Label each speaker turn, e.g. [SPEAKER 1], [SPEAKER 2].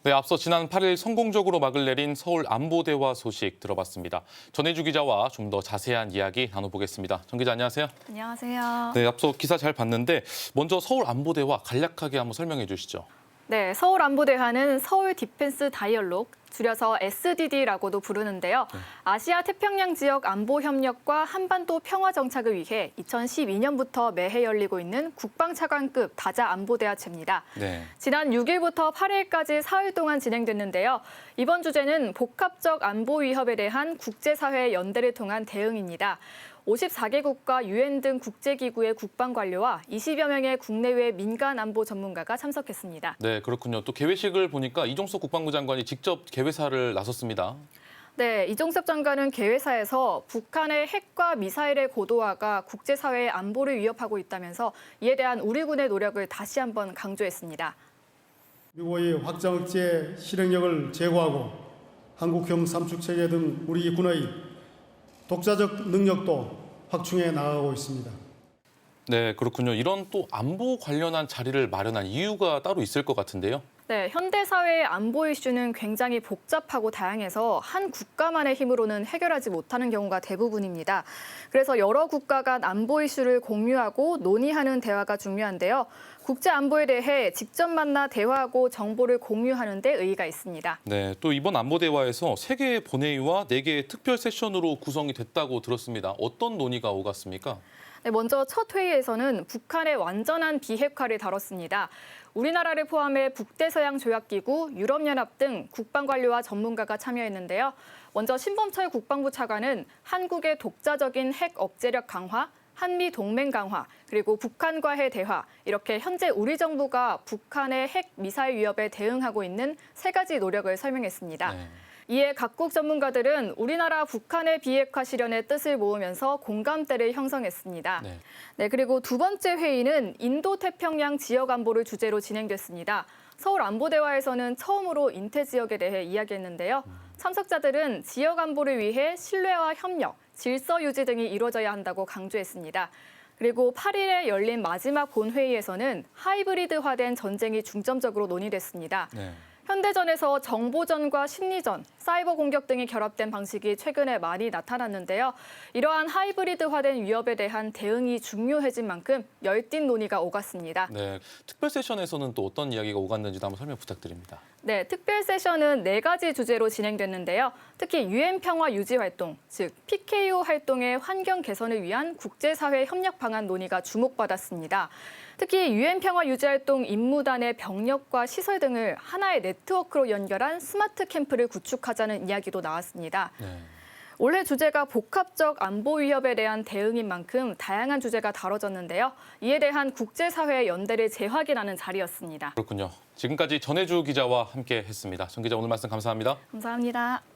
[SPEAKER 1] 네, 앞서 지난 8일 성공적으로 막을 내린 서울 안보대화 소식 들어봤습니다. 전혜주 기자와 좀 더 자세한 이야기 나눠보겠습니다. 전 기자 안녕하세요.
[SPEAKER 2] 안녕하세요.
[SPEAKER 1] 네, 앞서 기사 잘 봤는데 먼저 서울 안보대화 간략하게 한번 설명해 주시죠.
[SPEAKER 2] 네, 서울 안보대화는 서울 디펜스 다이얼로그, 줄여서 SDD라고도 부르는데요. 아시아 태평양 지역 안보 협력과 한반도 평화 정착을 위해 2012년부터 매해 열리고 있는 국방차관급 다자 안보대화체입니다.
[SPEAKER 1] 네.
[SPEAKER 2] 지난 6일부터 8일까지 사흘 동안 진행됐는데요. 이번 주제는 복합적 안보 위협에 대한 국제사회의 연대를 통한 대응입니다. 54개국과 유엔 등 국제기구의 국방관료와 20여 명의 국내외 민간 안보 전문가가 참석했습니다.
[SPEAKER 1] 네, 그렇군요. 또 개회식을 보니까 이종석 국방부 장관이 직접 개회사를 나섰습니다.
[SPEAKER 2] 네, 이종섭 장관은 개회사에서 북한의 핵과 미사일의 고도화가 국제사회의 안보를 위협하고 있다면서 이에 대한 우리 군의 노력을 다시 한번 강조했습니다.
[SPEAKER 3] 미국의 확장 억제 실행력을 제고하고 한국형 삼축체계 등 우리 군의 독자적 능력도 확충해 나가고 있습니다.
[SPEAKER 1] 네, 그렇군요. 이런 또 안보 관련한 자리를 마련한 이유가 따로 있을 것 같은데요.
[SPEAKER 2] 네, 현대 사회의 안보 이슈는 굉장히 복잡하고 다양해서 한 국가만의 힘으로는 해결하지 못하는 경우가 대부분입니다. 그래서 여러 국가 간 안보 이슈를 공유하고 논의하는 대화가 중요한데요. 국제 안보에 대해 직접 만나 대화하고 정보를 공유하는 데 의의가 있습니다.
[SPEAKER 1] 네, 또 이번 안보대화에서 3개의 본회의와 4개의 특별 세션으로 구성이 됐다고 들었습니다. 어떤 논의가 오갔습니까?
[SPEAKER 2] 네, 먼저 첫 회의에서는 북한의 완전한 비핵화를 다뤘습니다. 우리나라를 포함해 북대서양 조약기구, 유럽연합 등 국방관료와 전문가가 참여했는데요. 먼저 신범철 국방부 차관은 한국의 독자적인 핵 억제력 강화, 한미 동맹 강화, 그리고 북한과의 대화, 이렇게 현재 우리 정부가 북한의 핵 미사일 위협에 대응하고 있는 3가지 노력을 설명했습니다.
[SPEAKER 1] 네.
[SPEAKER 2] 이에 각국 전문가들은 우리나라 북한의 비핵화 실현의 뜻을 모으면서 공감대를 형성했습니다. 네, 그리고 두 번째 회의는 인도태평양 지역 안보를 주제로 진행됐습니다. 서울 안보대화에서는 처음으로 인태 지역에 대해 이야기했는데요. 참석자들은 지역 안보를 위해 신뢰와 협력, 질서 유지 등이 이루어져야 한다고 강조했습니다. 그리고 8일에 열린 마지막 본회의에서는 하이브리드화된 전쟁이 중점적으로 논의됐습니다.
[SPEAKER 1] 네.
[SPEAKER 2] 현대전에서 정보전과 심리전, 사이버 공격 등이 결합된 방식이 최근에 많이 나타났는데요. 이러한 하이브리드화된 위협에 대한 대응이 중요해진 만큼 열띤 논의가 오갔습니다.
[SPEAKER 1] 네, 특별 세션에서는 또 어떤 이야기가 오갔는지도 한번 설명 부탁드립니다.
[SPEAKER 2] 네, 특별 세션은 4가지 주제로 진행됐는데요. 특히 유엔 평화 유지 활동, 즉 PKO 활동의 환경 개선을 위한 국제사회 협력 방안 논의가 주목받았습니다. 특히 유엔 평화 유지 활동 임무단의 병력과 시설 등을 하나의 네트워크로 연결한 스마트 캠프를 구축하자는 이야기도 나왔습니다.
[SPEAKER 1] 네.
[SPEAKER 2] 올해 주제가 복합적 안보 위협에 대한 대응인 만큼 다양한 주제가 다뤄졌는데요. 이에 대한 국제사회의 연대를 재확인하는 자리였습니다.
[SPEAKER 1] 그렇군요. 지금까지 전혜주 기자와 함께했습니다. 전 기자 오늘 말씀 감사합니다.
[SPEAKER 2] 감사합니다.